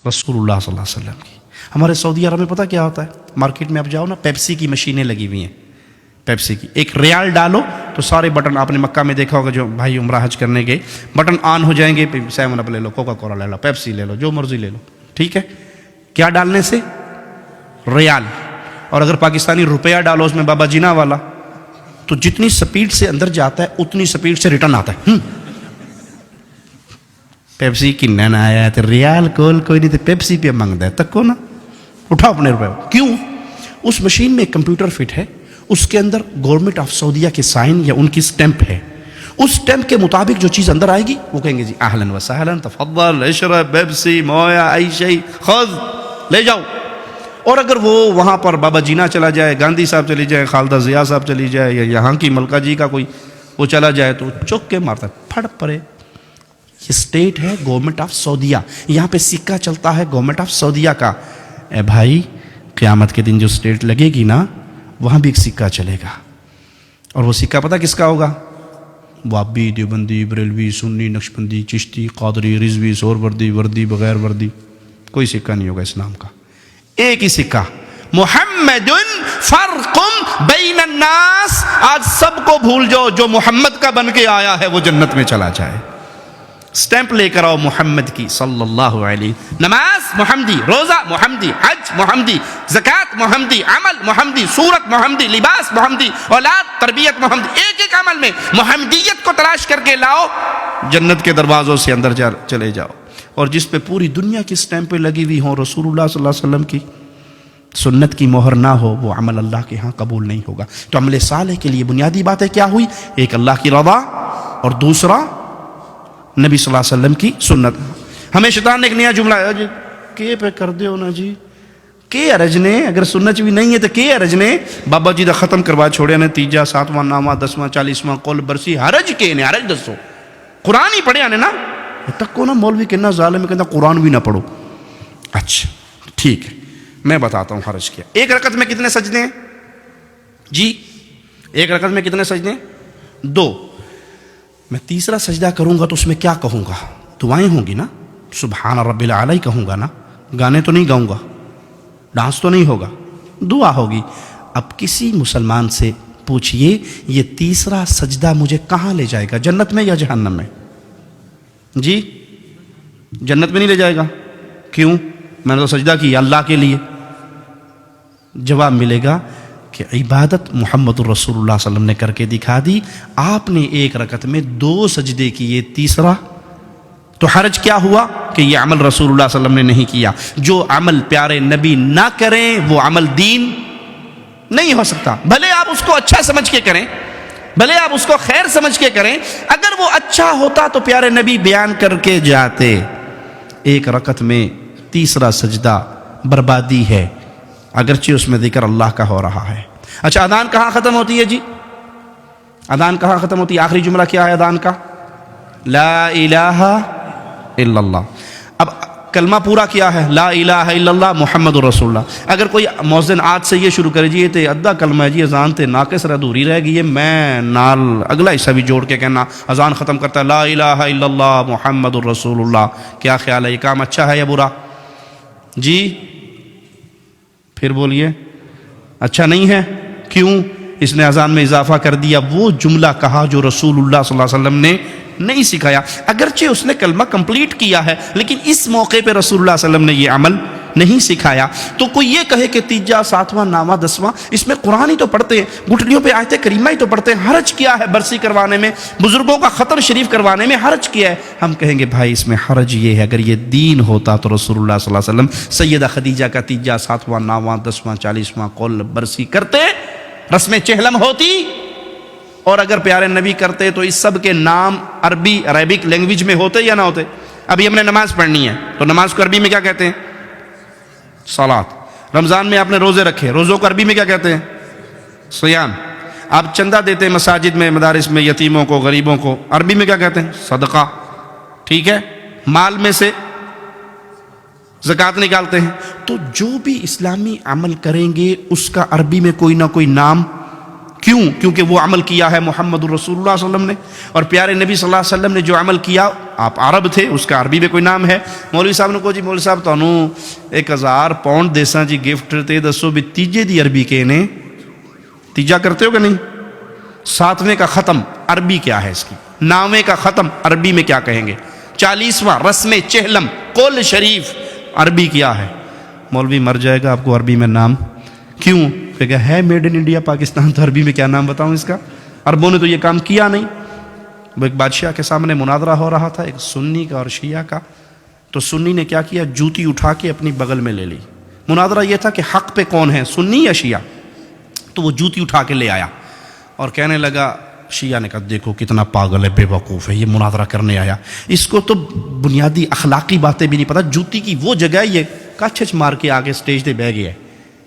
رسول اللہ صلی اللہ علیہ وسلم کی. ہمارے سعودی عرب میں پتہ کیا ہوتا ہے؟ مارکیٹ میں آپ جاؤ نا، پیپسی کی مشینیں لگی ہوئی ہیں. پیپسی کی ایک ریال ڈالو تو سارے بٹن، آپ نے مکہ میں دیکھا ہوگا جو بھائی عمرہ حج کرنے گئے، بٹن آن ہو جائیں گے. 7 اپ لے لو، کوکا کولا لے لو، پیپسی لے لو، جو مرضی لے لو. ٹھیک ہے، کیا ڈالنے سے؟ ریال. اور اگر پاکستانی روپیہ ڈالو اس میں بابا جینا والا، تو جتنی سپیڈ سے اندر جاتا ہے اتنی سپیڈ سے ریٹرن آتا ہے. پیپسی کی نہ آیا تو ریال کول کوئی نہیں تو پیپسی پہ مانگتا ہے، تک کو نا اٹھاؤ اپنے روپے. کیوں؟ اس مشین میں ایک کمپیوٹر فٹ ہے، اس کے اندر گورنمنٹ آف سعودیہ کے سائن یا ان کی سٹیمپ ہے. اس سٹیمپ کے مطابق جو چیز اندر آئے گی وہ کہیں گے جی اہلاً و سہلاً، تفضل اشرب پیپسی مویا ای شیء خذ، لے جاؤ. اور اگر وہ وہاں پر بابا جینا چلا جائے، گاندھی صاحب چلی جائے، خالدہ ضیاء صاحب چلی جائے، یا یہاں کی ملکہ جی کا کوئی وہ چلا جائے تو چک کے مارتا ہے، پھڑ پڑے. یہ اسٹیٹ ہے گورنمنٹ آف سعودیہ، یہاں پہ سکہ چلتا ہے گورنمنٹ آف سعودیہ کا. اے بھائی، قیامت کے دن جو اسٹیٹ لگے گی نا، وہاں بھی ایک سکہ چلے گا. اور وہ سکہ پتہ کس کا ہوگا؟ وابی، دیوبندی، بریلوی، سنی، نقشبندی، چشتی، قادری، رضوی، سہروردی، وردی، بغیر وردی، کوئی سکہ نہیں ہوگا اسلام کا. ایک ہی سکہ، محمد فرق بین الناس. آج سب کو بھول جاؤ، جو محمد کا بن کے آیا ہے وہ جنت میں چلا جائے. سٹیمپ لے کر آؤ محمد کی صلی اللہ علیہ. نماز محمدی، روزہ محمدی، حج محمدی، زکوٰۃ محمدی، عمل محمدی، صورت محمدی، لباس محمدی، اولاد تربیت محمدی. ایک ایک عمل میں محمدیت کو تلاش کر کے لاؤ، جنت کے دروازوں سے اندر چلے جاؤ. اور جس پہ پوری دنیا کی سٹیمپیں لگی ہوئی ہوں، رسول اللہ صلی اللہ علیہ وسلم کی سنت کی مہر نہ ہو، وہ عمل اللہ کے ہاں قبول نہیں ہوگا. تو عمل صالح کے لیے بنیادی باتیں کیا ہوئی؟ ایک اللہ کی رضا، اور دوسرا نبی صلی اللہ علیہ وسلم کی سنت. ہمیں شیطان نے ایک نیا جملہ ہے جی، کے پہ کر دے ہو نا جی، کے ارج نے، اگر سنت بھی نہیں ہے تو کے ارج نے. بابا جی دا ختم کروا چھوڑے نے، تیجا، 7واں نامہ، 10واں 40واں قول برسی، حرج کے نے، حرج دسو. قرآن ہی پڑھے آنے نا تک کو نا. مولوی کہنا ظالم ہے، کہنا قرآن بھی نہ پڑھو. اچھا ٹھیک ہے، میں بتاتا ہوں حرج کیا. ایک رکعت میں کتنے سجدے ہیں جی؟ ایک رکعت میں کتنے سجدے ہیں؟ 2. میں تیسرا سجدہ کروں گا تو اس میں کیا کہوں گا؟ دعائیں ہوں گی نا، سبحان رب العلی کہوں گا نا، گانے تو نہیں گاؤں گا، ڈانس تو نہیں ہوگا، دعا ہوگی. اب کسی مسلمان سے پوچھئے یہ تیسرا سجدہ مجھے کہاں لے جائے گا، جنت میں یا جہنم میں؟ جی جنت میں نہیں لے جائے گا. کیوں؟ میں نے تو سجدہ کیا اللہ کے لیے. جواب ملے گا کہ عبادت محمد الرسول اللہ صلی اللہ علیہ وسلم نے کر کے دکھا دی. آپ نے ایک رکعت میں 2 سجدے کیے، تیسرا تو حرج کیا ہوا کہ یہ عمل رسول اللہ صلی اللہ علیہ وسلم نے نہیں کیا. جو عمل پیارے نبی نہ کریں وہ عمل دین نہیں ہو سکتا. بھلے آپ اس کو اچھا سمجھ کے کریں، بھلے آپ اس کو خیر سمجھ کے کریں، اگر وہ اچھا ہوتا تو پیارے نبی بیان کر کے جاتے. ایک رکعت میں تیسرا سجدہ بربادی ہے، اگرچہ اس میں ذکر اللہ کا ہو رہا ہے. اچھا، اذان کہاں ختم ہوتی ہے جی؟ اذان کہاں ختم ہوتی ہے؟ آخری جملہ کیا ہے اذان کا؟ لا الہ الا اللہ. اب کلمہ پورا کیا ہے؟ لا الہ الا اللہ محمد رسول اللہ. اگر کوئی مؤذن آج سے یہ شروع کرے جی یہ تے ادھا کلمہ ہے جی، اذان تے ناقص ادھوری رہ گئی ہے، میں نال اگلا حصہ بھی جوڑ کے کہنا اذان ختم کرتا ہے لا الہ الا اللہ محمد رسول اللہ، کیا خیال ہے؟ یہ کام اچھا ہے یا برا جی؟ پھر بولیے. اچھا نہیں ہے. کیوں؟ اس نے اذان میں اضافہ کر دیا، وہ جملہ کہا جو رسول اللہ صلی اللہ علیہ وسلم نے نہیں سکھایا. اگرچہ اس نے کلمہ کمپلیٹ کیا ہے لیکن اس موقع پہ رسول اللہ صلی اللہ علیہ وسلم نے یہ عمل نہیں سکھایا. تو کوئی یہ کہے کہ تیجا، 7واں نامہ، 10واں، اس میں قرآن ہی تو پڑھتے ہیں، گھٹنیوں پہ آیت کریمہ ہی تو پڑھتے ہیں، حرج کیا ہے برسی کروانے میں، بزرگوں کا ختم شریف کروانے میں حرج کیا ہے؟ ہم کہیں گے بھائی اس میں حرج یہ ہے، اگر یہ دین ہوتا تو رسول اللہ صلی اللہ علیہ وسلم سیدہ خدیجہ کا تیجا، 7واں نامہ، 10واں 40واں قول برسی کرتے، رسم چہلم ہوتی. اور اگر پیارے نبی کرتے تو اس سب کے نام عربی عربک لینگویج میں ہوتے یا نہ ہوتے؟ ابھی ہم نے نماز پڑھنی ہے تو نماز کو عربی میں کیا کہتے ہیں؟ صلاۃ. رمضان میں آپ نے روزے رکھے، روزوں کو عربی میں کیا کہتے ہیں؟ صیام. آپ چندہ دیتے ہیں مساجد میں، مدارس میں، یتیموں کو، غریبوں کو، عربی میں کیا کہتے ہیں؟ صدقہ. ٹھیک ہے. مال میں سے زکوٰۃ نکالتے ہیں. تو جو بھی اسلامی عمل کریں گے اس کا عربی میں کوئی نہ کوئی نام کیوں؟ کیونکہ وہ عمل کیا ہے محمد الرسول اللہ صلی اللہ علیہ وسلم نے، اور پیارے نبی صلی اللہ علیہ وسلم نے جو عمل کیا، آپ عرب تھے، اس کا عربی میں کوئی نام ہے۔ مولوی صاحب نے کہا جی مولوی صاحب تانوں 1000 پاؤنڈ دیساں جی گفٹ، تے دسو بھی تیجے دی عربی کے نے تیجا کرتے ہو کہ نہیں؟ 7ویں کا ختم عربی کیا ہے اس کی؟ 9ویں کا ختم عربی میں کیا کہیں گے؟ 40واں رسم چہلم قول شریف عربی کیا ہے؟ مولوی مر جائے گا آپ کو عربی میں نام کیوں؟ کہ ہے میڈ ان انڈیا پاکستان، تو عربی میں کیا نام بتاؤں اس کا؟ عربوں نے تو یہ کام کیا نہیں۔ وہ ایک بادشاہ کے سامنے مناظرہ ہو رہا تھا، ایک سنی کا اور شیعہ کا، تو سنی نے کیا کیا، جوتی اٹھا کے اپنی بغل میں لے لی۔ مناظرہ یہ تھا کہ حق پہ کون ہے، سنی یا شیعہ؟ تو وہ جوتی اٹھا کے لے آیا اور کہنے لگا، شیعہ نے کہا دیکھو کتنا پاگل ہے، بے وقوف ہے، یہ مناظرہ کرنے آیا، اس کو تو بنیادی اخلاقی باتیں بھی نہیں پتہ، جوتی کی وہ جگہ یہ کچھ مار کے آگے سٹیج پہ بہ گیا ہے،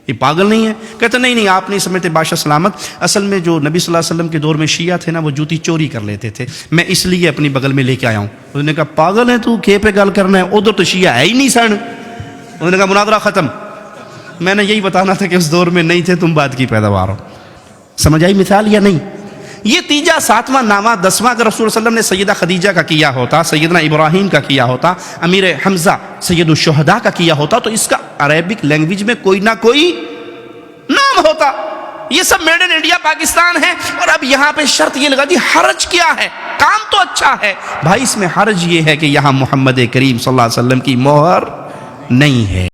یہ پاگل نہیں ہے؟ کہتے نہیں آپ نہیں سمجھتے بادشاہ سلامت، اصل میں جو نبی صلی اللہ علیہ وسلم کے دور میں شیعہ تھے نا، وہ جوتی چوری کر لیتے تھے، میں اس لیے اپنی بغل میں لے کے آیا ہوں۔ انہوں نے کہا پاگل ہے تو، کھے پہ گل کرنا ہے، ادھر تو شیعہ ہے ہی نہیں سن۔ انہوں نے کہا مناظرہ ختم۔ میں نے یہی بتانا تھا کہ اس دور میں نہیں تھے تم، بعد کی پیداوار ہو۔ سمجھ آئی مثال یا نہیں؟ یہ تیجا 7واں 9واں 10واں اگر رسول صلی اللہ علیہ وسلم نے سیدہ خدیجہ کا کیا ہوتا، سیدنا ابراہیم کا کیا ہوتا، امیر حمزہ سید الشہداء کا کیا ہوتا، تو اس کا عربک لینگویج میں کوئی نہ کوئی نام ہوتا۔ یہ سب میڈ ان انڈیا پاکستان ہے، اور اب یہاں پہ شرط یہ لگا دی حرج کیا ہے؟ کام تو اچھا ہے بھائی، اس میں حرج یہ ہے کہ یہاں محمد کریم صلی اللہ علیہ وسلم کی مہر نہیں ہے۔